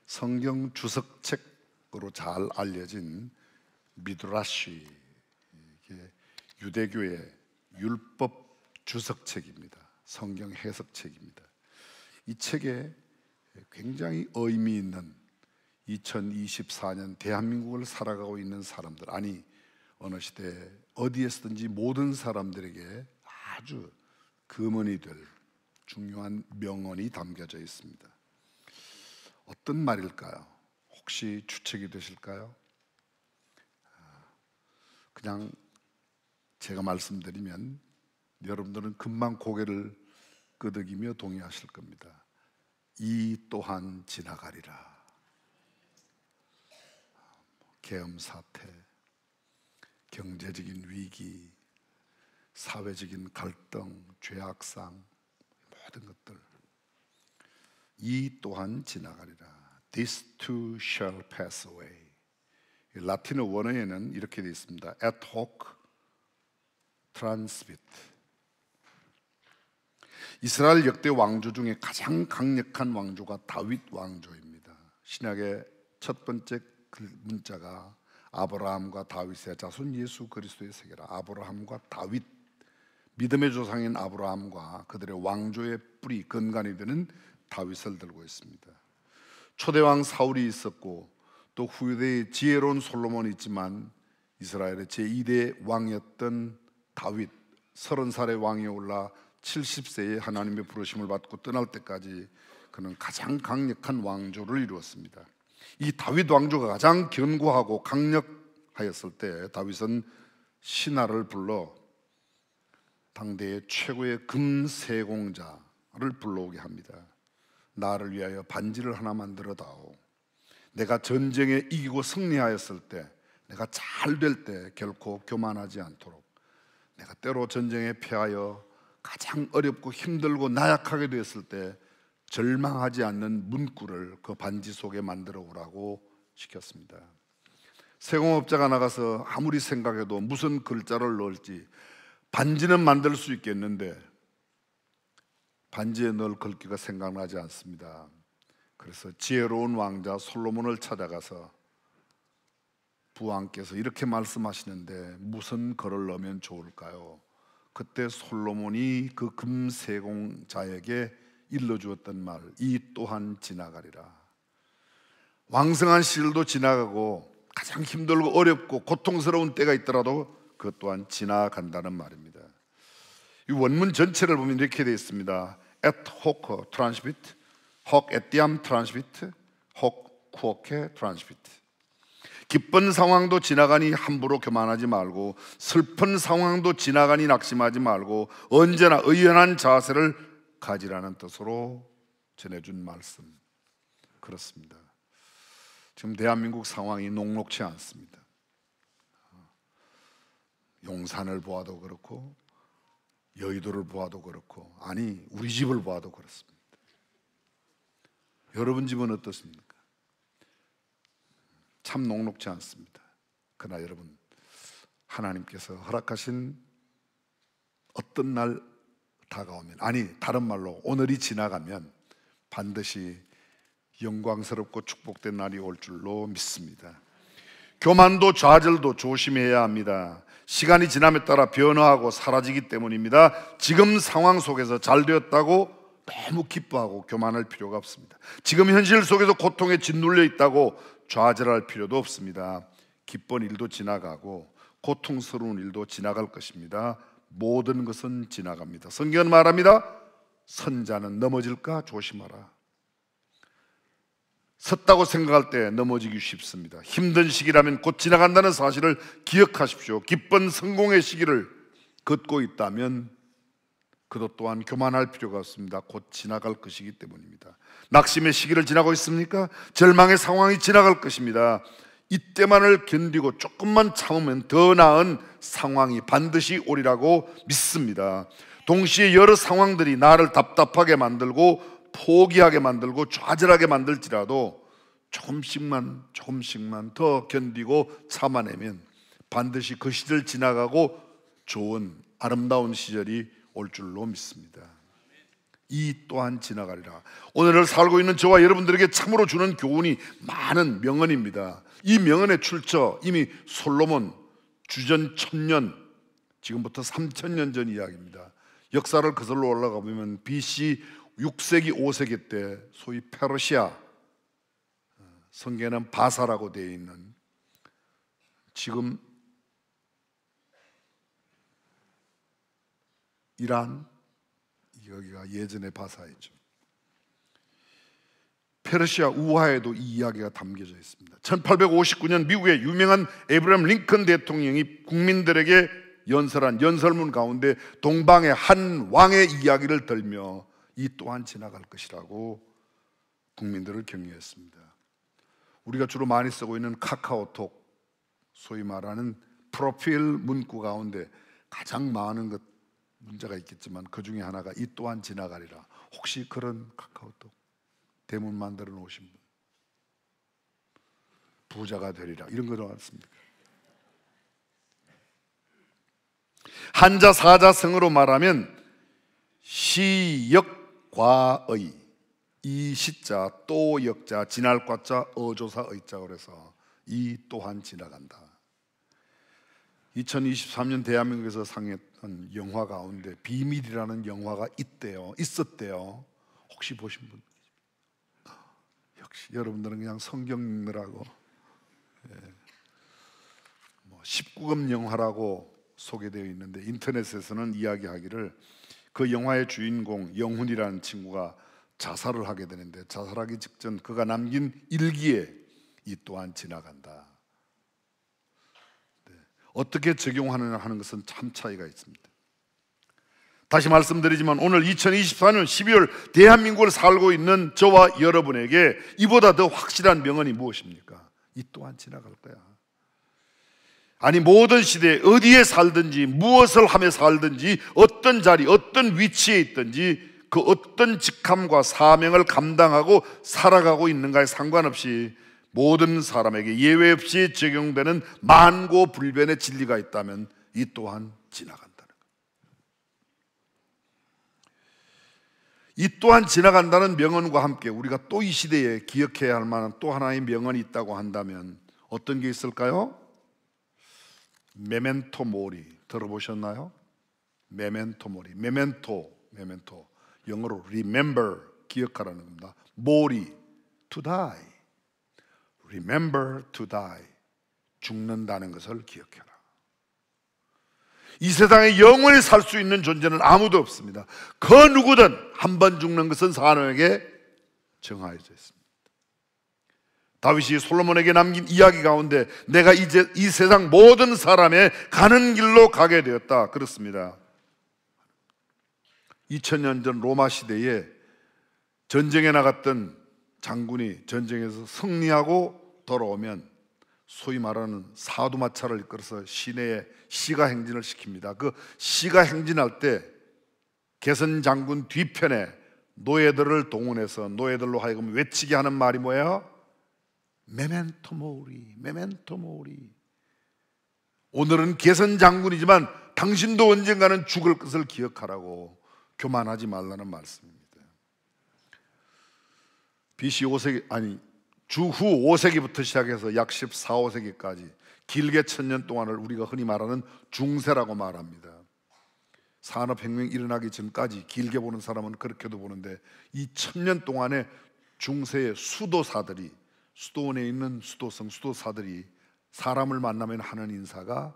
성경 주석책으로 잘 알려진 미드라시, 이게 유대교의 율법 주석책입니다. 성경 해석책입니다. 이 책에 굉장히 의미 있는 2024년 대한민국을 살아가고 있는 사람들, 아니 어느 시대 어디에서든지 모든 사람들에게 아주 금원이 될 중요한 명언이 담겨져 있습니다. 어떤 말일까요? 혹시 추측이 되실까요? 그냥 제가 말씀드리면 여러분들은 금방 고개를 끄덕이며 동의하실 겁니다. 이 또한 지나가리라. 계엄 사태, 경제적인 위기, 사회적인 갈등, 죄악상, 모든 것들, 이 또한 지나가리라. This too shall pass away. 라틴어 원어에는 이렇게 되어 있습니다. Et hoc transit. 이스라엘 역대 왕조 중에 가장 강력한 왕조가 다윗 왕조입니다. 신약의 첫 번째 문자가 아브라함과 다윗의 자손 예수 그리스도의 세계라. 아브라함과 다윗, 믿음의 조상인 아브라함과 그들의 왕조의 뿌리, 근간이 되는 다윗을 들고 있습니다. 초대왕 사울이 있었고 또 후대의 지혜로운 솔로몬이 있지만 이스라엘의 제2대 왕이었던 다윗, 30살의 왕이 올라 70세에 하나님의 부르심을 받고 떠날 때까지 그는 가장 강력한 왕조를 이루었습니다. 이 다윗 왕조가 가장 견고하고 강력하였을 때 다윗은 신하를 불러 당대의 최고의 금세공자를 불러오게 합니다. 나를 위하여 반지를 하나 만들어 다오. 내가 전쟁에 이기고 승리하였을 때, 내가 잘 될 때 결코 교만하지 않도록, 내가 때로 전쟁에 패하여 가장 어렵고 힘들고 나약하게 되었을 때 절망하지 않는 문구를 그 반지 속에 만들어 오라고 시켰습니다. 세공업자가 나가서 아무리 생각해도 무슨 글자를 넣을지, 반지는 만들 수 있겠는데 반지에 넣을 글귀가 생각나지 않습니다. 그래서 지혜로운 왕자 솔로몬을 찾아가서 부왕께서 이렇게 말씀하시는데 무슨 글을 넣으면 좋을까요? 그때 솔로몬이 그 금세공자에게 일러주었던 말, 이 또한 지나가리라. 왕성한 시절도 지나가고 가장 힘들고 어렵고 고통스러운 때가 있더라도 그것 또한 지나간다는 말입니다. 이 원문 전체를 보면 이렇게 되어 있습니다. Et hoc transit, hoc etiam transit, hoc quoque transit. 기쁜 상황도 지나가니 함부로 교만하지 말고, 슬픈 상황도 지나가니 낙심하지 말고 언제나 의연한 자세를 가지라는 뜻으로 전해준 말씀. 그렇습니다. 지금 대한민국 상황이 녹록치 않습니다. 용산을 보아도 그렇고 여의도를 보아도 그렇고, 아니 우리 집을 보아도 그렇습니다. 여러분 집은 어떻습니까? 참 녹록지 않습니다. 그러나 여러분, 하나님께서 허락하신 어떤 날 다가오면, 아니 다른 말로 오늘이 지나가면 반드시 영광스럽고 축복된 날이 올 줄로 믿습니다. 교만도 좌절도 조심해야 합니다. 시간이 지남에 따라 변화하고 사라지기 때문입니다. 지금 상황 속에서 잘 되었다고 너무 기뻐하고 교만할 필요가 없습니다. 지금 현실 속에서 고통에 짓눌려 있다고 좌절할 필요도 없습니다. 기쁜 일도 지나가고 고통스러운 일도 지나갈 것입니다. 모든 것은 지나갑니다. 성경은 말합니다. 선자는 넘어질까 조심하라. 섰다고 생각할 때 넘어지기 쉽습니다. 힘든 시기라면 곧 지나간다는 사실을 기억하십시오. 기쁜 성공의 시기를 걷고 있다면 그것 또한 교만할 필요가 없습니다. 곧 지나갈 것이기 때문입니다. 낙심의 시기를 지나고 있습니까? 절망의 상황이 지나갈 것입니다. 이때만을 견디고 조금만 참으면 더 나은 상황이 반드시 오리라고 믿습니다. 동시에 여러 상황들이 나를 답답하게 만들고 포기하게 만들고 좌절하게 만들지라도 조금씩만 더 견디고 참아내면 반드시 그 시절 지나가고 좋은 아름다운 시절이 올 줄로 믿습니다. 이 또한 지나가리라. 오늘을 살고 있는 저와 여러분들에게 참으로 주는 교훈이 많은 명언입니다. 이 명언의 출처 이미 솔로몬 주전 1000년, 지금부터 3000년 전 이야기입니다. 역사를 거슬러 올라가 보면 BC 6세기 5세기 때 소위 페르시아, 성경에는 바사라고 되어 있는, 지금 이란, 여기가 예전에 바사였죠. 페르시아 우하에도 이 이야기가 담겨져 있습니다. 1859년 미국의 유명한 에브라임 링컨 대통령이 국민들에게 연설한 연설문 가운데 동방의 한 왕의 이야기를 들며 이 또한 지나갈 것이라고 국민들을 격려했습니다. 우리가 주로 많이 쓰고 있는 카카오톡, 소위 말하는 프로필 문구 가운데 가장 많은 문제가 있겠지만 그 중에 하나가 이 또한 지나가리라. 혹시 그런 카카오톡 대문 만들어 놓으신 분, 부자가 되리라, 이런 거 나왔습니까? 한자 사자성어로 말하면 시역과의, 이 시자 또 역자 지날 과자 어조사 의자, 그래서 이 또한 지나간다. 2023년 대한민국에서 상영했던 영화 가운데 비밀이라는 영화가 있었대요. 혹시 보신 분? 역시 여러분들은 그냥 성경 읽느라고 19금 영화라고 소개되어 있는데, 인터넷에서는 이야기하기를 그 영화의 주인공 영훈이라는 친구가 자살을 하게 되는데, 자살하기 직전 그가 남긴 일기에 이 또한 지나간다. 어떻게 적용하느냐 하는 것은 참 차이가 있습니다. 다시 말씀드리지만 오늘 2024년 12월 대한민국을 살고 있는 저와 여러분에게 이보다 더 확실한 명언이 무엇입니까? 이 또한 지나갈 거야. 아니, 모든 시대에 어디에 살든지 무엇을 하며 살든지 어떤 자리 어떤 위치에 있든지 그 어떤 직함과 사명을 감당하고 살아가고 있는가에 상관없이 모든 사람에게 예외 없이 적용되는 만고불변의 진리가 있다면 이 또한 지나간다는 것. 이 또한 지나간다는 명언과 함께 우리가 또 이 시대에 기억해야 할 만한 또 하나의 명언이 있다고 한다면 어떤 게 있을까요? 메멘토 모리, 들어보셨나요? 메멘토 모리, 메멘토 영어로 remember, 기억하라는 겁니다. 모리, to die, remember to die, 죽는다는 것을 기억해라. 이 세상에 영원히 살 수 있는 존재는 아무도 없습니다. 그 누구든 한 번 죽는 것은 사람에게 정하여져 있습니다. 다윗이 솔로몬에게 남긴 이야기 가운데 내가 이제 이 세상 모든 사람의 가는 길로 가게 되었다, 그렇습니다. 2000년 전 로마 시대에 전쟁에 나갔던 장군이 전쟁에서 승리하고 돌아오면 소위 말하는 사두마차를 이끌어서 시내에 시가 행진을 시킵니다. 그 시가 행진할 때 개선 장군 뒤편에 노예들을 동원해서 노예들로 하여금 외치게 하는 말이 뭐예요? 메멘토 모리, 메멘토 모리. 오늘은 개선 장군이지만 당신도 언젠가는 죽을 것을 기억하라고, 교만하지 말라는 말씀입니다. BC 5세기, 아니 주후 5세기부터 시작해서 약 14, 5세기까지 길게 1000년 동안을 우리가 흔히 말하는 중세라고 말합니다. 산업혁명이 일어나기 전까지 길게 보는 사람은 그렇게도 보는데, 이 1000년 동안에 중세의 수도사들이, 수도원에 있는 수도성 수도사들이 사람을 만나면 하는 인사가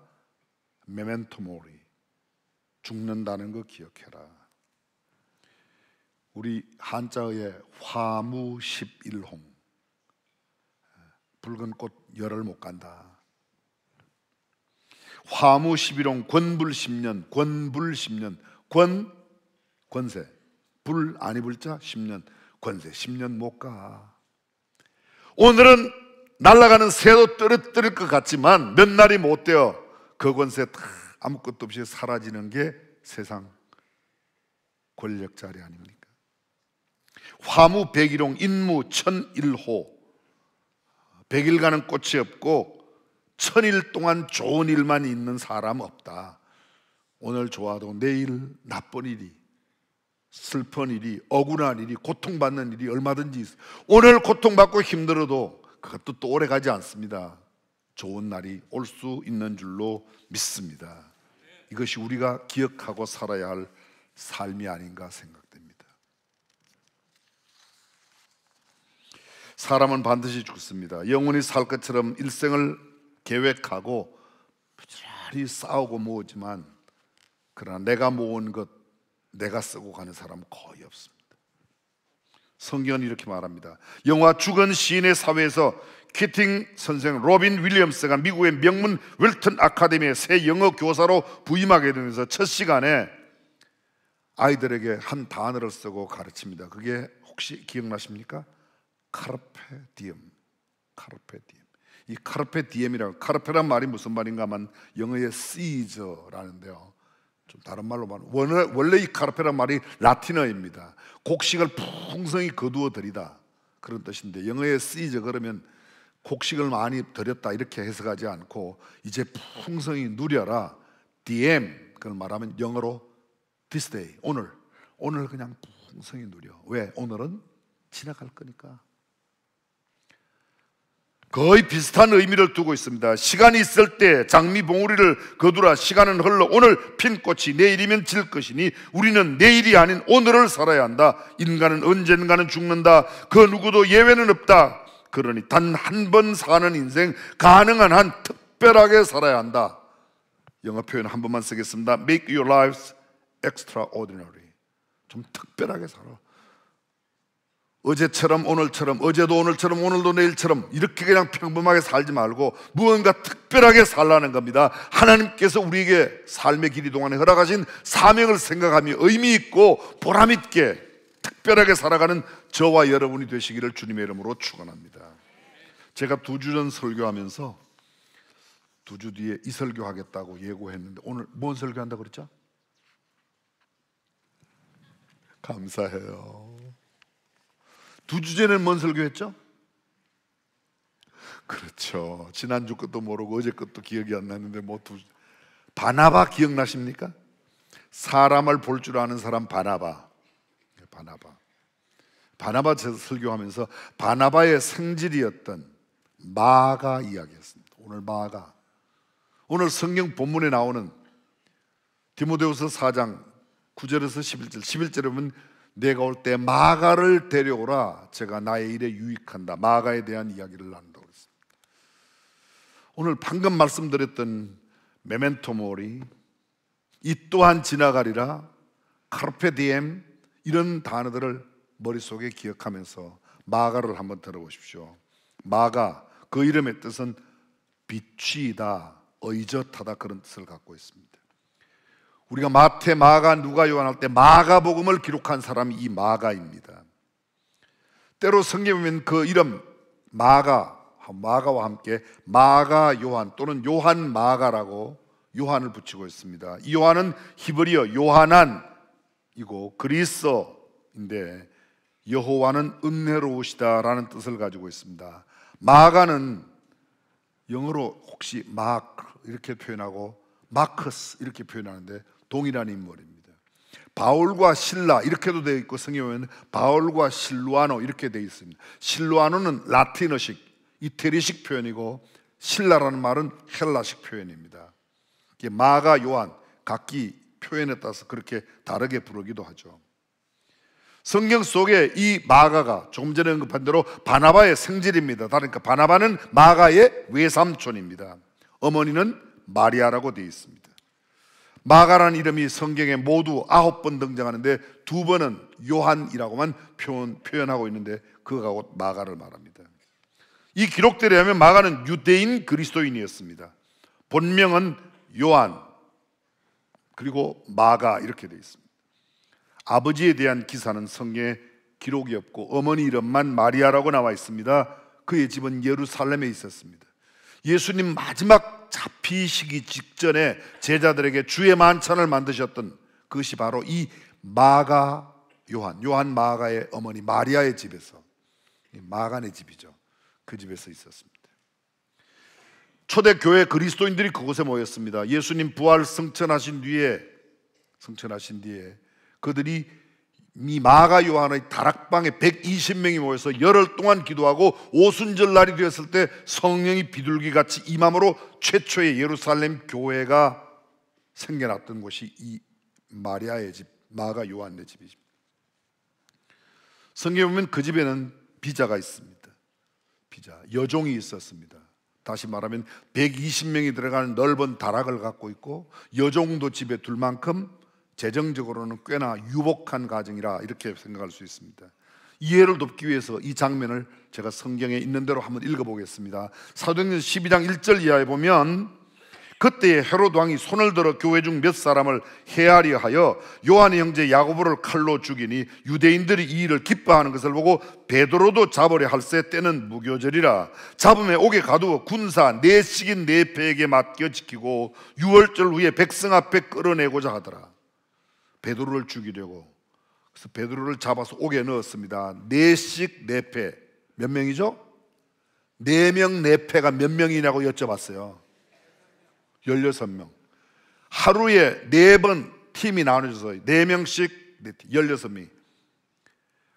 메멘토 모리, 죽는다는 거 기억해라. 우리 한자어의 화무 11홍, 붉은 꽃 열을 못 간다. 화무 11홍, 권불 10년, 권불 10년, 권세, 불 아니 불자 10년, 권세 10년 못 가. 오늘은 날아가는 새도 떨어뜨릴 것 같지만 몇 날이 못 되어 그 권세 다 아무것도 없이 사라지는 게 세상 권력자리 아닙니까? 화무 101홍, 인무 1001호. 100일간은 꽃이 없고 1000일 동안 좋은 일만 있는 사람 없다. 오늘 좋아도 내일 나쁜 일이 슬픈 일이, 억울한 일이, 고통받는 일이 얼마든지 있어요. 오늘 고통받고 힘들어도 그것도 또 오래 가지 않습니다. 좋은 날이 올 수 있는 줄로 믿습니다. 이것이 우리가 기억하고 살아야 할 삶이 아닌가 생각됩니다. 사람은 반드시 죽습니다. 영원히 살 것처럼 일생을 계획하고 부지런히 싸우고 모으지만 그러나 내가 모은 것, 내가 쓰고 가는 사람은 거의 없습니다. 성경은 이렇게 말합니다. 영화 죽은 시인의 사회에서 키팅 선생 로빈 윌리엄스가 미국의 명문 웰턴 아카데미의 새 영어 교사로 부임하게 되면서 첫 시간에 아이들에게 한 단어를 쓰고 가르칩니다. 그게 혹시 기억나십니까? 카르페 디엠. 카르페 디엠. 이 카르페 디엠이라고, 카르페란 말이 무슨 말인가 하면 영어의 시저라는데요, 좀 다른 말로 말하면 원래 이 카르페란 말이 라틴어입니다. 곡식을 풍성히 거두어 들이다 그런 뜻인데, 영어의 시저 그러면 곡식을 많이 들였다 이렇게 해석하지 않고 이제 풍성히 누려라. DM 그걸 말하면 영어로 this day, 오늘 그냥 풍성히 누려. 왜? 오늘은 지나갈 거니까. 거의 비슷한 의미를 두고 있습니다. 시간이 있을 때 장미 봉우리를 거두라. 시간은 흘러 오늘 핀 꽃이 내일이면 질 것이니 우리는 내일이 아닌 오늘을 살아야 한다. 인간은 언젠가는 죽는다. 그 누구도 예외는 없다. 그러니 단 한 번 사는 인생 가능한 한 특별하게 살아야 한다. 영어 표현 한 번만 쓰겠습니다. Make your lives extraordinary. 좀 특별하게 살아. 어제처럼 오늘처럼, 어제도 오늘처럼 오늘도 내일처럼 이렇게 그냥 평범하게 살지 말고 무언가 특별하게 살라는 겁니다. 하나님께서 우리에게 삶의 길이 동안에 허락하신 사명을 생각하며 의미 있고 보람 있게 특별하게 살아가는 저와 여러분이 되시기를 주님의 이름으로 축원합니다. 제가 2주 전 설교하면서 2주 뒤에 이 설교하겠다고 예고했는데 오늘 뭔 설교한다고 그랬죠? 감사해요. 2주 전에는 뭔 설교했죠? 그렇죠. 지난주 것도 모르고 어제 것도 기억이 안 나는데 바나바 기억나십니까? 사람을 볼 줄 아는 사람 바나바. 바나바 설교하면서 바나바의 성질이었던 마가 이야기했습니다. 오늘 성경 본문에 나오는 디모데후서 4장 9절에서 11절에 보면 내가 올 때 마가를 데려오라. 제가 나의 일에 유익한다. 마가에 대한 이야기를 나눈다고 했습니다. 오늘 방금 말씀드렸던 메멘토 모리, 이 또한 지나가리라, 카르페 디엠 이런 단어들을 머릿속에 기억하면서 마가를 한번 들어보십시오. 마가, 그 이름의 뜻은 비추이다, 의젓하다 그런 뜻을 갖고 있습니다. 우리가 마태, 마가, 누가, 요한 할 때 마가복음을 기록한 사람이 이 마가입니다. 때로 성경에 보면 그 이름 마가와 함께 마가 요한 또는 요한 마가라고 요한을 붙이고 있습니다. 이 요한은 히브리어 요하난이고 그리스어인데 여호와는 은혜로우시다라는 뜻을 가지고 있습니다. 마가는 영어로 혹시 마크 이렇게 표현하고 마커스 이렇게 표현하는데 동일한 인물입니다. 바울과 실라 이렇게도 되어 있고 성경에 보면 바울과 실루아노 이렇게 되어 있습니다. 실루아노는 라틴어식 이태리식 표현이고 실라라는 말은 헬라식 표현입니다. 마가 요한 각기 표현에 따라서 그렇게 다르게 부르기도 하죠. 성경 속에 이 마가가 조금 전에 언급한 대로 바나바의 생질입니다. 그러니까 바나바는 마가의 외삼촌입니다. 어머니는 마리아라고 되어 있습니다. 마가라는 이름이 성경에 모두 9번 등장하는데 2번은 요한이라고만 표현하고 있는데 그가 곧 마가를 말합니다. 이 기록들에 의하면 마가는 유대인 그리스도인이었습니다. 본명은 요한 그리고 마가 이렇게 되어 있습니다. 아버지에 대한 기사는 성경에 기록이 없고 어머니 이름만 마리아라고 나와 있습니다. 그의 집은 예루살렘에 있었습니다. 예수님 마지막 잡히시기 직전에 제자들에게 주의 만찬을 만드셨던 그것이 바로 이 마가 요한 마가의 어머니 마리아의 집에서, 마가네 집이죠. 그 집에서 있었습니다. 초대교회 그리스도인들이 그곳에 모였습니다. 예수님 부활 승천하신 뒤에 그들이 이 마가 요한의 다락방에 120명이 모여서 열흘 동안 기도하고 오순절 날이 되었을 때 성령이 비둘기같이 임함으로 최초의 예루살렘 교회가 생겨났던 곳이 이 마리아의 집, 마가 요한의 집이죠. 성경에 보면 그 집에는 비자가 있습니다. 비자, 여종이 있었습니다. 다시 말하면 120명이 들어가는 넓은 다락을 갖고 있고 여종도 집에 둘 만큼 재정적으로는 꽤나 유복한 가정이라 이렇게 생각할 수 있습니다. 이해를 돕기 위해서 이 장면을 제가 성경에 있는 대로 한번 읽어보겠습니다. 사도행전 12장 1절 이하에 보면 그때에 헤롯 왕이 손을 들어 교회 중 몇 사람을 해하려 하여 요한의 형제 야고보를 칼로 죽이니 유대인들이 이 일을 기뻐하는 것을 보고 베드로도 잡으려 할새 때는 무교절이라 잡음에 옥에 가두어 군사 내식인 내패에게 맡겨 지키고 유월절 후에 백성 앞에 끌어내고자 하더라. 베드로를 죽이려고. 그래서 베드로를 잡아서 옥에 넣었습니다. 내식 내패 몇 명이죠? 4명 내패가 몇 명이냐고 여쭤봤어요. 16명. 하루에 4번 팀이 나눠져서 4명씩 16명이.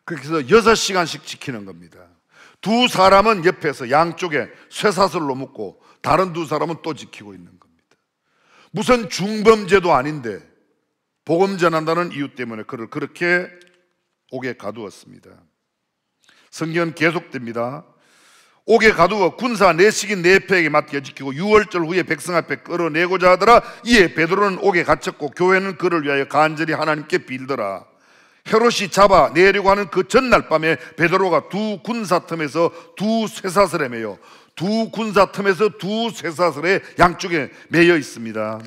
그렇게 해서 6시간씩 지키는 겁니다. 2 사람은 옆에서 양쪽에 쇠사슬로 묶고 다른 2 사람은 또 지키고 있는 겁니다. 무슨 중범죄도 아닌데 복음 전한다는 이유 때문에 그를 그렇게 옥에 가두었습니다. 성경은 계속됩니다. 옥에 가두어 군사 내식인 내패에게 맡겨 지키고 유월절 후에 백성 앞에 끌어내고자 하더라. 이에 베드로는 옥에 갇혔고 교회는 그를 위하여 간절히 하나님께 빌더라. 헤롯이 잡아 내려고 하는 그 전날 밤에 베드로가 2 군사 틈에서 2 쇠사슬에 매여 2 군사 틈에서 2 쇠사슬에 양쪽에 매여 있습니다.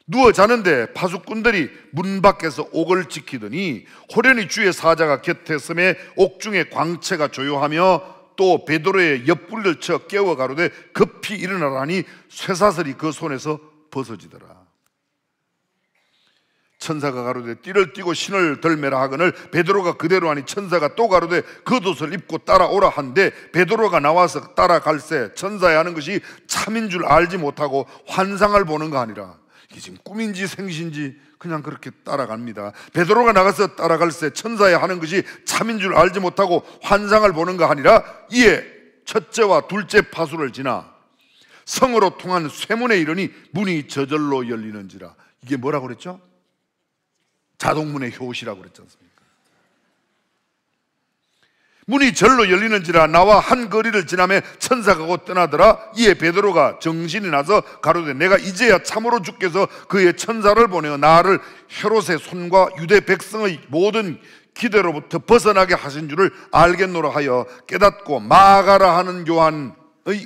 누워 자는데 파수꾼들이 문 밖에서 옥을 지키더니 호련히 주의 사자가 곁에 서매 옥중에 광채가 조요하며 또 베드로의 옆구리를 쳐 깨워 가로되 급히 일어나라니 쇠사슬이 그 손에서 벗어지더라. 천사가 가로되 띠를 띠고 신을 덜매라 하거늘 베드로가 그대로 하니 천사가 또 가로되 겉옷을 입고 따라오라 한데 베드로가 나와서 따라갈새 천사의 하는 것이 참인 줄 알지 못하고 환상을 보는 거 아니라 이게 지금 꿈인지 생신지 그냥 그렇게 따라갑니다. 베드로가 나가서 따라갈새 천사의 하는 것이 참인 줄 알지 못하고 환상을 보는 거 아니라 이에 첫째와 둘째 파수를 지나 성으로 통한 쇠문에 이르니 문이 저절로 열리는지라. 이게 뭐라고 그랬죠? 자동문의 효시라고 그랬지 않습니까? 문이 절로 열리는지라 나와 한 거리를 지나매 천사가 곧 떠나더라. 이에 베드로가 정신이 나서 가로되 내가 이제야 참으로 주께서 그의 천사를 보내어 나를 헤롯의 손과 유대 백성의 모든 기대로부터 벗어나게 하신 줄을 알겠노라 하여 깨닫고 마가라 하는 요한의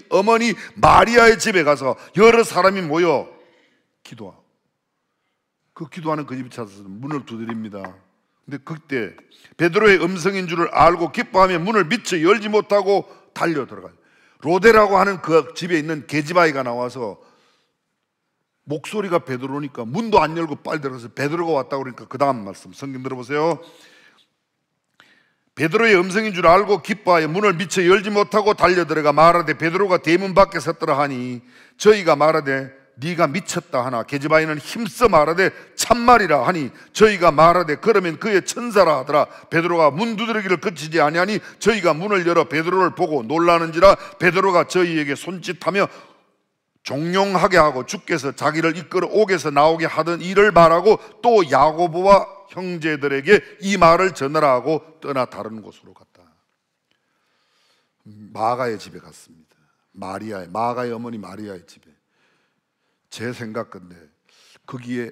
어머니 마리아의 집에 가서 여러 사람이 모여 기도하고 그 기도하는 그 집에 찾아서 문을 두드립니다. 근데 그때 베드로의 음성인 줄을 알고 기뻐하며 문을 미처 열지 못하고 달려 들어가요. 로데라고 하는 그 집에 있는 계집아이가 나와서 목소리가 베드로니까 문도 안 열고 빨리 들어가서 베드로가 왔다고 그러니까 그 다음 말씀 성경 들어보세요. 베드로의 음성인 줄 알고 기뻐하여 문을 미처 열지 못하고 달려 들어가 말하되 베드로가 대문 밖에 섰더라 하니 저희가 말하되 네가 미쳤다 하나 계집아이는 힘써 말하되 참말이라 하니 저희가 말하되 그러면 그의 천사라 하더라. 베드로가 문 두드리기를 그치지 아니하니 저희가 문을 열어 베드로를 보고 놀라는지라. 베드로가 저희에게 손짓하며 종용하게 하고 주께서 자기를 이끌어 옥에서 나오게 하던 일을 말하고 또 야고보와 형제들에게 이 말을 전하라 하고 떠나 다른 곳으로 갔다. 마가의 집에 갔습니다. 마가의 어머니 마리아의 집에. 제 생각건데 거기에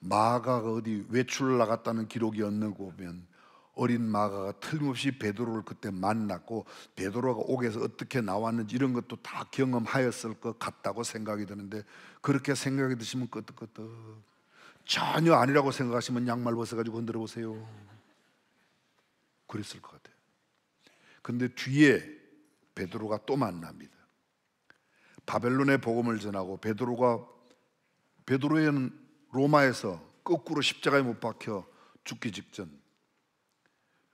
마가가 어디 외출을 나갔다는 기록이 없는 거 보면 어린 마가가 틀림없이 베드로를 그때 만났고 베드로가 옥에서 어떻게 나왔는지 이런 것도 다 경험하였을 것 같다고 생각이 드는데 그렇게 생각이 드시면 끄떡끄떡. 전혀 아니라고 생각하시면 양말 벗어가지고 흔들어 보세요. 그랬을 것 같아요. 근데 뒤에 베드로가 또 만납니다. 바벨론의 복음을 전하고 베드로는 로마에서 거꾸로 십자가에 못 박혀 죽기 직전,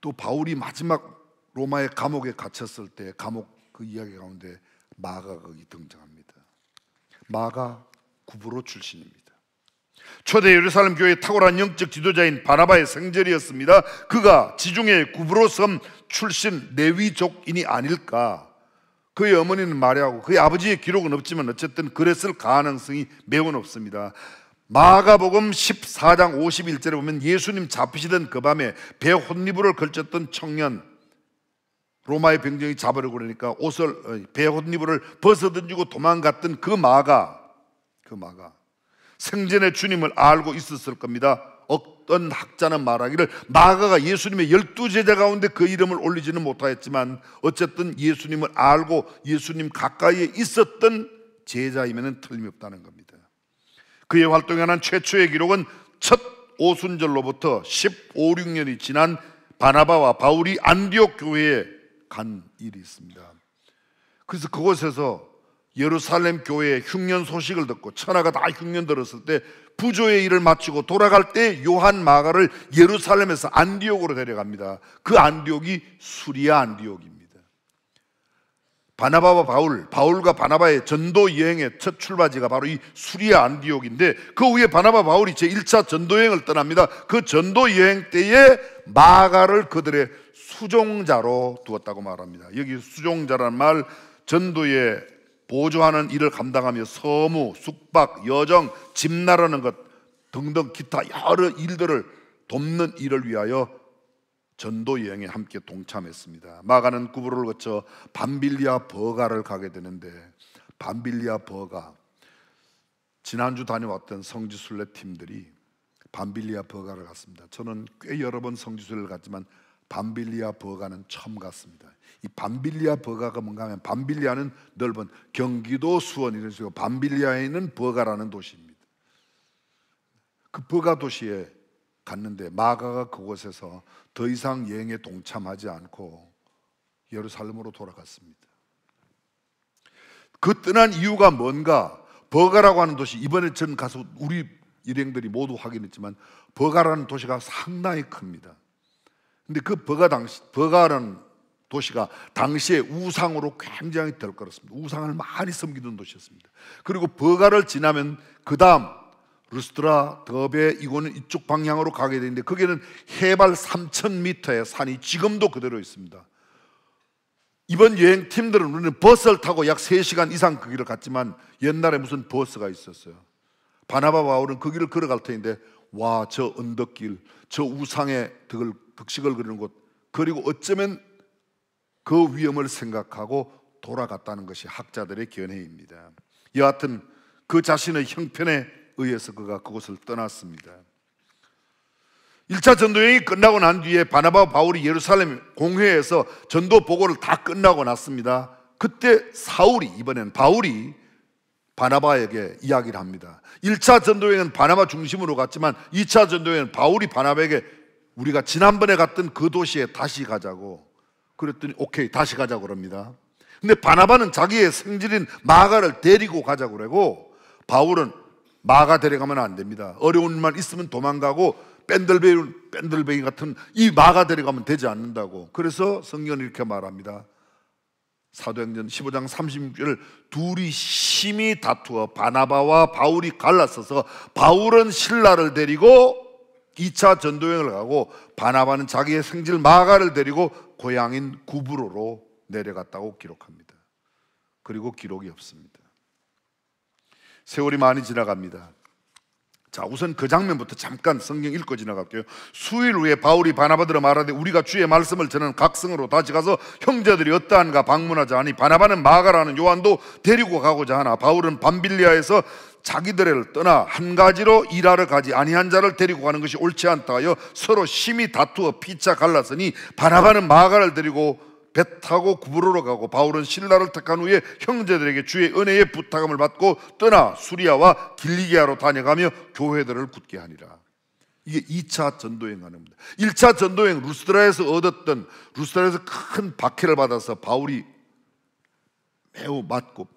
또 바울이 마지막 로마의 감옥에 갇혔을 때 감옥 그 이야기 가운데 마가가 거기 등장합니다. 마가 구브로 출신입니다. 초대 예루살렘 교회의 탁월한 영적 지도자인 바나바의 생절이었습니다. 그가 지중해 구브로 섬 출신 레위족인이 아닐까. 그의 어머니는 마리아고 그의 아버지의 기록은 없지만 어쨌든 그랬을 가능성이 매우 높습니다. 마가복음 14장 51절에 보면 예수님 잡히시던 그 밤에 배 혼니부를 걸쳤던 청년, 로마의 병정이 잡으려고 그러니까 배 혼니부를 벗어던지고 도망갔던 그 마가 생전에 주님을 알고 있었을 겁니다. 어떤 학자는 말하기를 마가가 예수님의 12제자 가운데 그 이름을 올리지는 못하였지만 어쨌든 예수님을 알고 예수님 가까이에 있었던 제자이면 틀림없다는 겁니다. 그의 활동에 관한 최초의 기록은 첫 오순절로부터 15, 16년이 지난 바나바와 바울이 안디옥 교회에 간 일이 있습니다. 그래서 그곳에서 예루살렘 교회의 흉년 소식을 듣고 천하가 다 흉년 들었을 때 부조의 일을 마치고 돌아갈 때 요한 마가를 예루살렘에서 안디옥으로 데려갑니다. 그 안디옥이 수리아 안디옥입니다. 바나바와 바울과 바나바의 전도 여행의 첫 출발지가 바로 이 수리아 안디옥인데 그 후에 바나바 바울이 제1차 전도 여행을 떠납니다. 그 전도 여행 때에 마가를 그들의 수종자로 두었다고 말합니다. 여기 수종자라는 말, 전도에 보조하는 일을 감당하며 서무, 숙박, 여정, 집 나르는 것 등등 기타 여러 일들을 돕는 일을 위하여 전도 여행에 함께 동참했습니다. 마가는 구브로를 거쳐 밤빌리아 버가를 가게 되는데, 밤빌리아 버가, 지난주 다녀왔던 성지순례 팀들이 밤빌리아 버가를 갔습니다. 저는 꽤 여러 번 성지순례를 갔지만 밤빌리아 버가는 처음 갔습니다. 이 밤빌리아 버가가 뭔가 하면, 밤빌리아는 넓은 경기도 수원 이런 식으로 밤빌리아에 있는 버가라는 도시입니다. 그 버가 도시에 갔는데 마가가 그곳에서 더 이상 여행에 동참하지 않고 예루살렘으로 돌아갔습니다. 그 떠난 이유가 뭔가? 버가라고 하는 도시, 이번에 전 가서 우리 일행들이 모두 확인했지만 버가라는 도시가 상당히 큽니다. 근데 그 버가라는 도시가 당시에 우상으로 굉장히 덜거렸습니다. 우상을 많이 섬기던 도시였습니다. 그리고 버가를 지나면 그 다음 루스트라, 더베, 이거는 이쪽 방향으로 가게 되는데 거기는 해발 3,000m의 산이 지금도 그대로 있습니다. 이번 여행 팀들은 우리는 버스를 타고 약 3시간 이상 그 길을 갔지만 옛날에 무슨 버스가 있었어요. 바나바 바울은 그 길을 걸어갈 터인데 와, 저 언덕길, 저 우상의 덕식을 그리는 곳, 그리고 어쩌면 그 위험을 생각하고 돌아갔다는 것이 학자들의 견해입니다. 여하튼 그 자신의 형편에 의해서 그가 그곳을 떠났습니다. 1차 전도여행이 끝나고 난 뒤에 바나바와 바울이 예루살렘 공회에서 전도 보고를 다 끝나고 났습니다. 그때 이번엔 바울이 바나바에게 이야기를 합니다. 1차 전도여행은 바나바 중심으로 갔지만 2차 전도여행은 바울이 바나바에게 우리가 지난번에 갔던 그 도시에 다시 가자고 그랬더니 오케이, 다시 가자고 그럽니다. 근데 바나바는 자기의 생질인 마가를 데리고 가자고 그러고 바울은 마가 데려가면 안 됩니다. 어려운 일만 있으면 도망가고 뺀들베이 같은 이 마가 데려가면 되지 않는다고. 그래서 성경은 이렇게 말합니다. 사도행전 15장 36절, 둘이 심히 다투어 바나바와 바울이 갈라서서 바울은 신라를 데리고 2차 전도여행을 가고 바나바는 자기의 생질 마가를 데리고 고향인 구브로로 내려갔다고 기록합니다. 그리고 기록이 없습니다. 세월이 많이 지나갑니다. 자, 우선 그 장면부터 잠깐 성경 읽고 지나갈게요. 수일 후에 바울이 바나바들어 말하되 우리가 주의 말씀을 전하는 각성으로 다시 가서 형제들이 어떠한가 방문하자 하니 바나바는 마가라는 요한도 데리고 가고자 하나 바울은 밤빌리아에서 자기들을 떠나 한 가지로 일하러 가지 아니한 자를 데리고 가는 것이 옳지 않다 하여 서로 심히 다투어 피차 갈랐으니 바나바는 마가를 데리고 배 타고 구브로로 가고 바울은 신라를 택한 후에 형제들에게 주의 은혜의 부탁함을 받고 떠나 수리아와 길리기아로 다녀가며 교회들을 굳게 하니라. 이게 2차 전도여행 하는 겁니다. 1차 전도여행 루스드라에서 큰 박해를 받아서 바울이 매우 맞고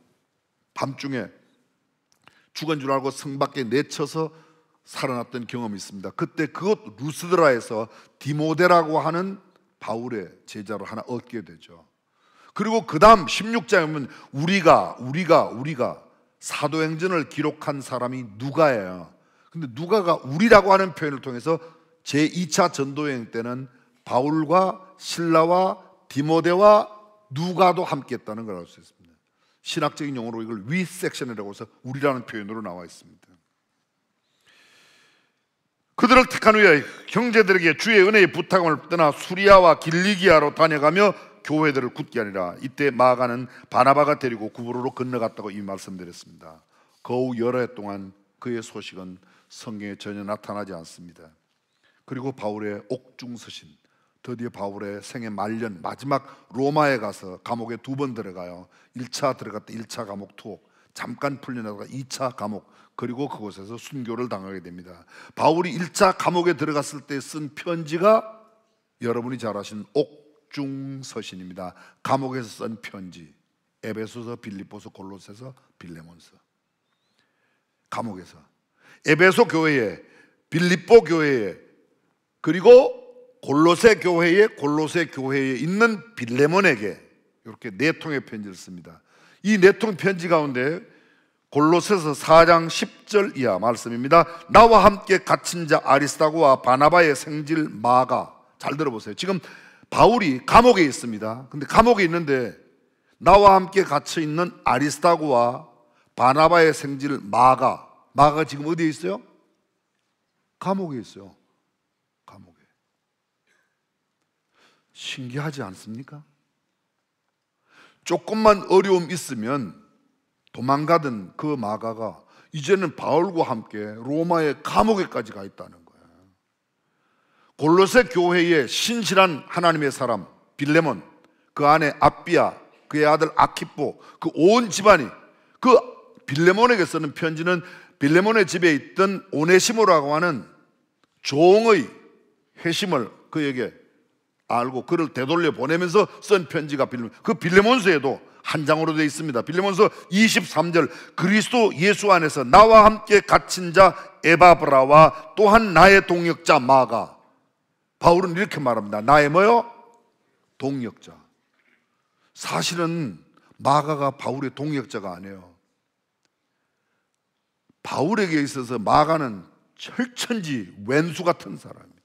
밤중에 죽은 줄 알고 성 밖에 내쳐서 살아났던 경험이 있습니다. 그때 그곳 루스드라에서 디모데라고 하는 바울의 제자로 하나 얻게 되죠. 그리고 그 다음 16장에 보면 우리가 사도행전을 기록한 사람이 누가예요. 근데 누가가 우리라고 하는 표현을 통해서 제2차 전도여행 때는 바울과 실라와 디모데와 누가도 함께 했다는 걸 알 수 있습니다. 신학적인 용어로 이걸 위 섹션이라고 해서 우리라는 표현으로 나와 있습니다. 그들을 택한 후에 형제들에게 주의 은혜의 부탁을 떠나 수리아와 길리기아로 다녀가며 교회들을 굳게 하니라. 이때 마가는 바나바가 데리고 구브로로 건너갔다고 이미 말씀드렸습니다. 거의 여러 해 동안 그의 소식은 성경에 전혀 나타나지 않습니다. 그리고 바울의 옥중서신, 드디어 바울의 생애 말년 마지막 로마에 가서 감옥에 2번 들어가요. 1차 들어갔다 1차 감옥 투옥, 잠깐 풀려나다가 2차 감옥, 그리고 그곳에서 순교를 당하게 됩니다. 바울이 1차 감옥에 들어갔을 때 쓴 편지가 여러분이 잘 아시는 옥중서신입니다. 감옥에서 쓴 편지, 에베소서, 빌립보서, 골로새서, 빌레몬서. 감옥에서 에베소 교회에, 빌립보 교회에, 그리고 골로새 교회에 있는 빌레몬에게 이렇게 4통의 편지를 씁니다. 이 4통 편지 가운데 골로새서 4장 10절 이하 말씀입니다. 나와 함께 갇힌 자 아리스다고와 바나바의 생질 마가. 잘 들어보세요. 지금 바울이 감옥에 있습니다. 근데 감옥에 있는데 나와 함께 갇혀 있는 아리스다고와 바나바의 생질 마가 지금 어디에 있어요? 감옥에 있어요. 감옥에. 신기하지 않습니까? 조금만 어려움 있으면 도망가던 그 마가가 이제는 바울과 함께 로마의 감옥에까지 가 있다는 거예요. 골로새 교회의 신실한 하나님의 사람 빌레몬, 그 안에 아비아, 그의 아들 아키포, 그 온 집안이 그 빌레몬에게 쓰는 편지는 빌레몬의 집에 있던 오네시모라고 하는 종의 회심을 그에게 알고 그를 되돌려 보내면서 쓴 편지가 빌레몬. 그 빌레몬서에도 한 장으로 되어 있습니다. 빌레몬서 23절, 그리스도 예수 안에서 나와 함께 갇힌 자 에바브라와 또한 나의 동역자 마가. 바울은 이렇게 말합니다. 나의 뭐요? 동역자. 사실은 마가가 바울의 동역자가 아니에요. 바울에게 있어서 마가는 철천지 왼수 같은 사람입니다.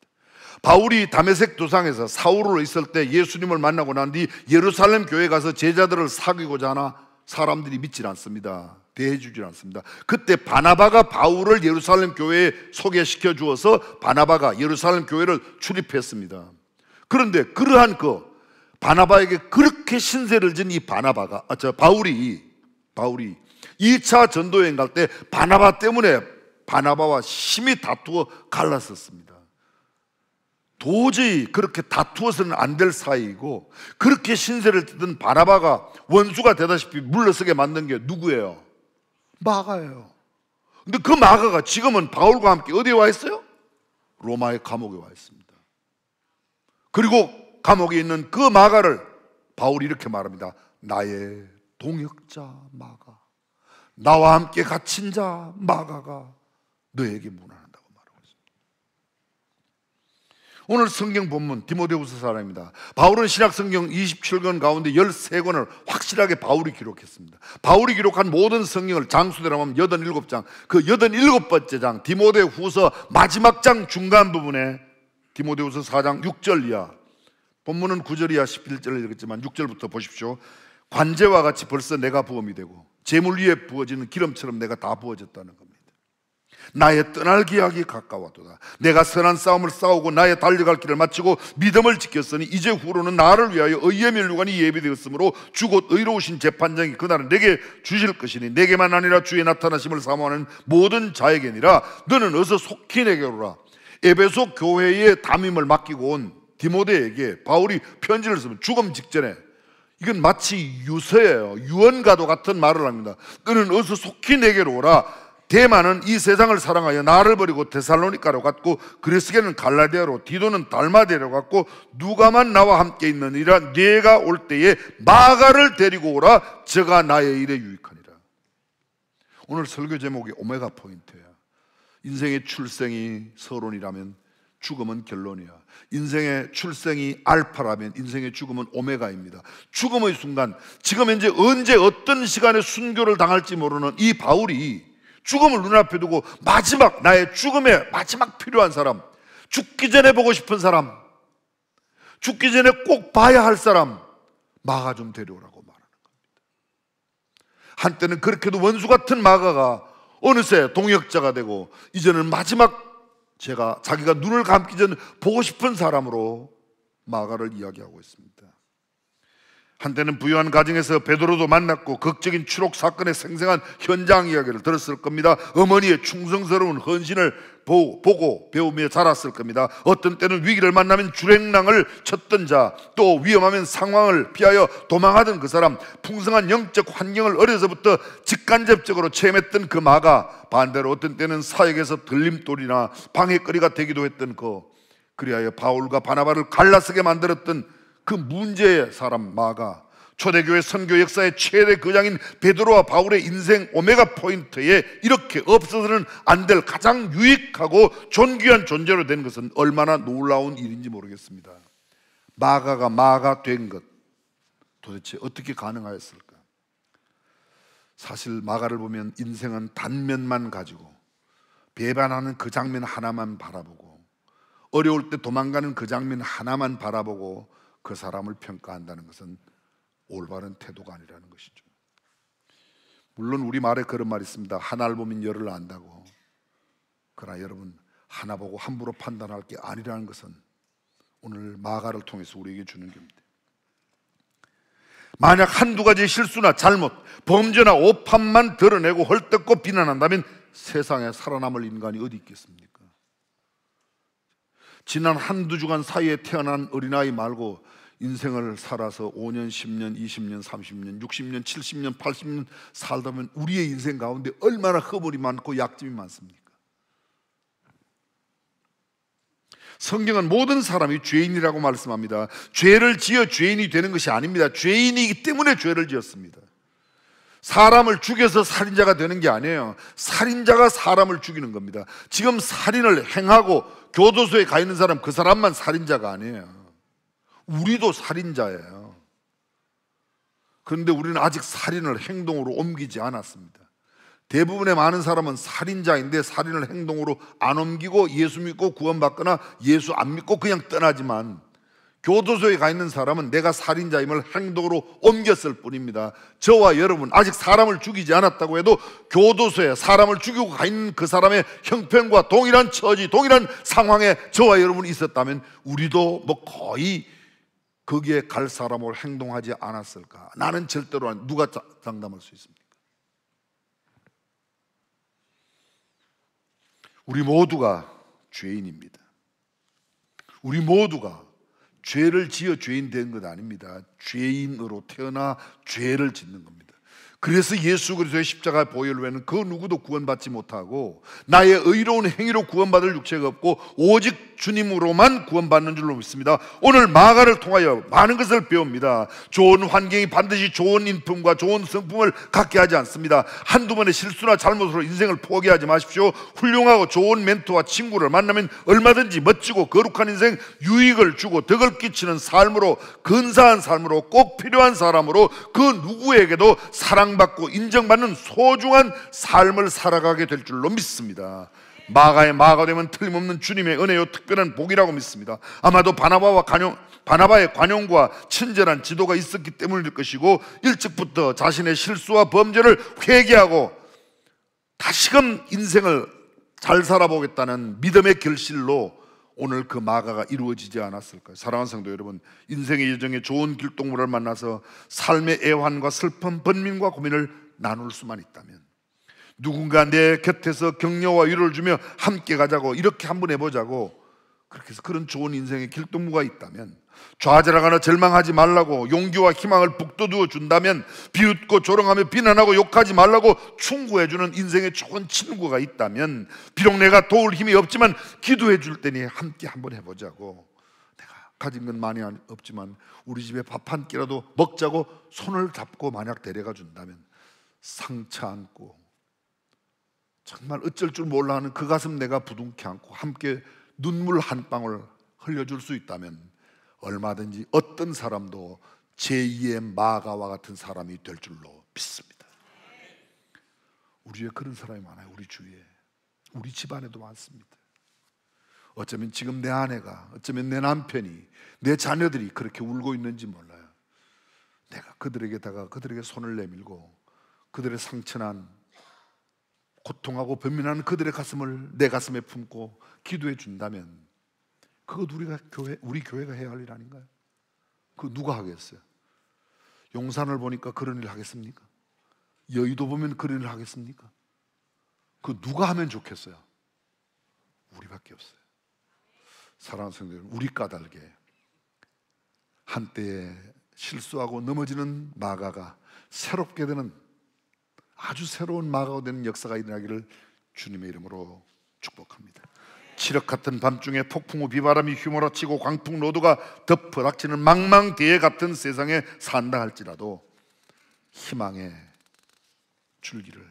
바울이 다메섹 도상에서 사울로 있을 때 예수님을 만나고 난 뒤 예루살렘 교회에 가서 제자들을 사귀고자 하나 사람들이 믿질 않습니다. 대해주질 않습니다. 그때 바나바가 바울을 예루살렘 교회에 소개시켜 주어서 바나바가 예루살렘 교회를 출입했습니다. 그런데 그러한 바나바에게 그렇게 신세를 진 이 바울이 2차 전도여행 갈 때 바나바 때문에 바나바와 심히 다투어 갈랐었습니다. 도저히 그렇게 다투어서는 안 될 사이이고, 그렇게 신세를 띠던 바나바가 원수가 되다시피 물러서게 만든 게 누구예요? 마가예요. 근데 그 마가가 지금은 바울과 함께 어디에 와 있어요? 로마의 감옥에 와 있습니다. 그리고 감옥에 있는 그 마가를 바울이 이렇게 말합니다. 나의 동역자 마가, 나와 함께 갇힌 자 마가가 너에게 문안한다고 말하고 있습니다. 오늘 성경 본문 디모데후서 사람입니다. 바울은 신약성경 27권 가운데 13권을 확실하게 바울이 기록했습니다. 바울이 기록한 모든 성경을 장수대로 하면 87장, 그 87번째 장 디모데후서 마지막 장 중간 부분에 디모데후서 4장 6절 이하, 본문은 9절 이하 11절을 읽었지만 6절부터 보십시오. 관제와 같이 벌써 내가 부음이 되고 재물 위에 부어지는 기름처럼 내가 다 부어졌다는 겁니다. 나의 떠날 기약이 가까웠도다. 내가 선한 싸움을 싸우고 나의 달려갈 길을 마치고 믿음을 지켰으니 이제 후로는 나를 위하여 의의 면류관이 예비되었으므로 주 곧 의로우신 재판장이 그날은 내게 주실 것이니 내게만 아니라 주의 나타나심을 사모하는 모든 자에게니라. 너는 어서 속히 내게 오라. 에베소 교회의 담임을 맡기고 온 디모데에게 바울이 편지를 쓰면 죽음 직전에, 이건 마치 유서예요. 유언과도 같은 말을 합니다. 너는 어서 속히 내게로 오라. 데마는 이 세상을 사랑하여 나를 버리고 데살로니가로 갔고, 그리스게는 갈라디아로, 디도는 달마디아로 갔고, 누가만 나와 함께 있느니라. 네가 올 때에 마가를 데리고 오라. 저가 나의 일에 유익하니라. 오늘 설교 제목이 오메가 포인트예요. 인생의 출생이 서론이라면 죽음은 결론이야. 인생의 출생이 알파라면 인생의 죽음은 오메가입니다. 죽음의 순간, 지금 현재 언제 어떤 시간에 순교를 당할지 모르는 이 바울이 죽음을 눈앞에 두고 마지막, 나의 죽음에 마지막 필요한 사람, 죽기 전에 보고 싶은 사람, 죽기 전에 꼭 봐야 할 사람, 마가 좀 데려오라고 말하는 겁니다. 한때는 그렇게도 원수 같은 마가가 어느새 동역자가 되고, 이제는 마지막 자기가 눈을 감기 전 보고 싶은 사람으로 마가를 이야기하고 있습니다. 한때는 부유한 가정에서 베드로도 만났고 극적인 추록 사건의 생생한 현장 이야기를 들었을 겁니다. 어머니의 충성스러운 헌신을 보고 배우며 자랐을 겁니다. 어떤 때는 위기를 만나면 주랭랑을 쳤던 자, 또 위험하면 상황을 피하여 도망하던 그 사람, 풍성한 영적 환경을 어려서부터 직간접적으로 체험했던 그 마가, 반대로 어떤 때는 사역에서 들림돌이나 방해거리가 되기도 했던 그리하여 바울과 바나바를 갈라서게 만들었던 그 문제의 사람 마가, 초대교회 선교 역사의 최대 거장인 베드로와 바울의 인생 오메가 포인트에 이렇게 없어서는 안 될 가장 유익하고 존귀한 존재로 된 것은 얼마나 놀라운 일인지 모르겠습니다. 마가가 마가 된 것, 도대체 어떻게 가능하였을까? 사실 마가를 보면 인생은 단면만 가지고 배반하는 그 장면 하나만 바라보고, 어려울 때 도망가는 그 장면 하나만 바라보고 그 사람을 평가한다는 것은 올바른 태도가 아니라는 것이죠. 물론 우리말에 그런 말이 있습니다. 하나를 보면 열을 안다고. 그러나 여러분, 하나 보고 함부로 판단할 게 아니라는 것은 오늘 마가를 통해서 우리에게 주는 겁니다. 만약 한두 가지 실수나 잘못, 범죄나 오판만 드러내고 헐뜯고 비난한다면 세상에 살아남을 인간이 어디 있겠습니까? 지난 한두 주간 사이에 태어난 어린아이 말고 인생을 살아서 5년, 10년, 20년, 30년, 60년, 70년, 80년 살다 보면 우리의 인생 가운데 얼마나 허물이 많고 약점이 많습니까? 성경은 모든 사람이 죄인이라고 말씀합니다. 죄를 지어 죄인이 되는 것이 아닙니다. 죄인이기 때문에 죄를 지었습니다. 사람을 죽여서 살인자가 되는 게 아니에요. 살인자가 사람을 죽이는 겁니다. 지금 살인을 행하고 교도소에 가 있는 사람, 그 사람만 살인자가 아니에요. 우리도 살인자예요. 그런데 우리는 아직 살인을 행동으로 옮기지 않았습니다. 대부분의 많은 사람은 살인자인데 살인을 행동으로 안 옮기고 예수 믿고 구원받거나 예수 안 믿고 그냥 떠나지만, 교도소에 가 있는 사람은 내가 살인자임을 행동으로 옮겼을 뿐입니다. 저와 여러분, 아직 사람을 죽이지 않았다고 해도 교도소에 사람을 죽이고 가 있는 그 사람의 형편과 동일한 처지, 동일한 상황에 저와 여러분이 있었다면 우리도 거의 거기에 갈 사람으로 행동하지 않았을까? 나는 절대로 안, 누가 장담할 수 있습니까? 우리 모두가 죄인입니다. 우리 모두가 죄를 지어 죄인 된 것 아닙니다. 죄인으로 태어나 죄를 짓는 겁니다. 그래서 예수 그리스도의 십자가 보혈 외에는 그 누구도 구원받지 못하고, 나의 의로운 행위로 구원받을 육체가 없고 오직 주님으로만 구원받는 줄로 믿습니다. 오늘 마가를 통하여 많은 것을 배웁니다. 좋은 환경이 반드시 좋은 인품과 좋은 성품을 갖게 하지 않습니다. 한두 번의 실수나 잘못으로 인생을 포기하지 마십시오. 훌륭하고 좋은 멘토와 친구를 만나면 얼마든지 멋지고 거룩한 인생, 유익을 주고 덕을 끼치는 삶으로, 근사한 삶으로, 꼭 필요한 사람으로 그 누구에게도 사랑받고 인정받는 소중한 삶을 살아가게 될 줄로 믿습니다. 마가의 마가 되면 틀림없는 주님의 은혜요 특별한 복이라고 믿습니다. 아마도 바나바의 관용과 친절한 지도가 있었기 때문일 것이고, 일찍부터 자신의 실수와 범죄를 회개하고 다시금 인생을 잘 살아보겠다는 믿음의 결실로 오늘 그 마가가 이루어지지 않았을까요? 사랑하는 성도 여러분, 인생의 여정에 좋은 길동무를 만나서 삶의 애환과 슬픔, 번민과 고민을 나눌 수만 있다면, 누군가 내 곁에서 격려와 위로를 주며 함께 가자고, 이렇게 한번 해보자고, 그렇게 해서 그런 좋은 인생의 길동무가 있다면, 좌절하거나 절망하지 말라고 용기와 희망을 북돋워 준다면, 비웃고 조롱하며 비난하고 욕하지 말라고 충고해주는 인생의 좋은 친구가 있다면, 비록 내가 도울 힘이 없지만 기도해 줄 테니 함께 한번 해보자고, 내가 가진 건 많이 없지만 우리 집에 밥 한 끼라도 먹자고 손을 잡고 만약 데려가 준다면, 상처 안고 정말 어쩔 줄 몰라 하는 그 가슴 내가 부둥켜 안고 함께 눈물 한 방울 흘려줄 수 있다면, 얼마든지 어떤 사람도 제2의 마가와 같은 사람이 될 줄로 믿습니다. 우리 주위에 그런 사람이 많아요. 우리 주위에, 우리 집안에도 많습니다. 어쩌면 지금 내 아내가, 어쩌면 내 남편이, 내 자녀들이 그렇게 울고 있는지 몰라요. 내가 그들에게다가 그들에게 손을 내밀고 그들의 상처난, 고통하고 변민하는 그들의 가슴을 내 가슴에 품고 기도해 준다면 그것 우리 교회가 해야 할 일 아닌가요? 그거 누가 하겠어요? 용산을 보니까 그런 일을 하겠습니까? 여의도 보면 그런 일을 하겠습니까? 그 누가 하면 좋겠어요? 우리밖에 없어요. 사랑하는 성도 여러분, 우리 까닭에 한때에 실수하고 넘어지는 마가가 새롭게 되는, 아주 새로운 마가가 되는 역사가 일어나기를 주님의 이름으로 축복합니다. 칠흑 같은 밤중에 폭풍우 비바람이 휘몰아치고 광풍 노도가 덮어닥치는 망망대해 같은 세상에 산다 할지라도 희망의 줄기를,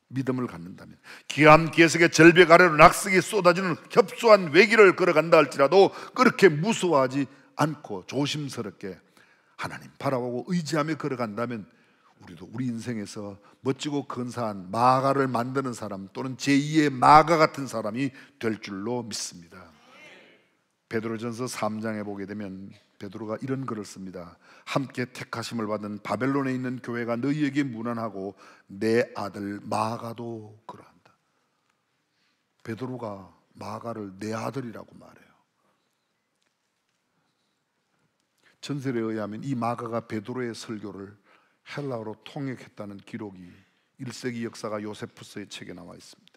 믿음을 갖는다면, 기암 기슭의 절벽 아래로 낙석이 쏟아지는 협소한 외길을 걸어간다 할지라도 그렇게 무서워하지 않고 조심스럽게 하나님 바라보고 의지하며 걸어간다면 우리도 우리 인생에서 멋지고 근사한 마가를 만드는 사람, 또는 제2의 마가 같은 사람이 될 줄로 믿습니다. 베드로전서 3장에 보게 되면 베드로가 이런 글을 씁니다. 함께 택하심을 받은 바벨론에 있는 교회가 너희에게 문안하고 내 아들 마가도 그러한다. 베드로가 마가를 내 아들이라고 말해요. 전설에 의하면 이 마가가 베드로의 설교를 헬라어로 통역했다는 기록이 1세기 역사가 요세푸스의 책에 나와 있습니다.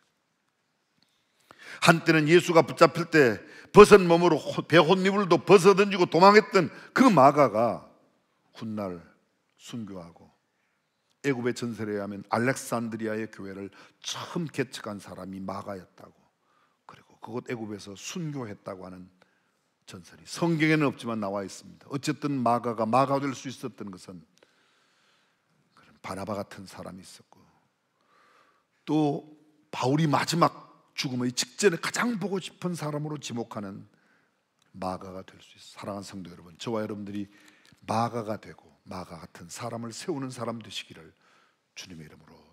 한때는 예수가 붙잡힐 때 벗은 몸으로 배 혼미불도 벗어던지고 도망했던 그 마가가 훗날 순교하고 애굽의 전설에 의하면 알렉산드리아의 교회를 처음 개척한 사람이 마가였다고, 그리고 그곳 애굽에서 순교했다고 하는 전설이 성경에는 없지만 나와 있습니다. 어쨌든 마가가 마가 될 수 있었던 것은 바나바 같은 사람이 있었고, 또 바울이 마지막 죽음의 직전에 가장 보고 싶은 사람으로 지목하는 마가가 될 수 있어요. 사랑하는 성도 여러분, 저와 여러분들이 마가가 되고 마가 같은 사람을 세우는 사람 되시기를 주님의 이름으로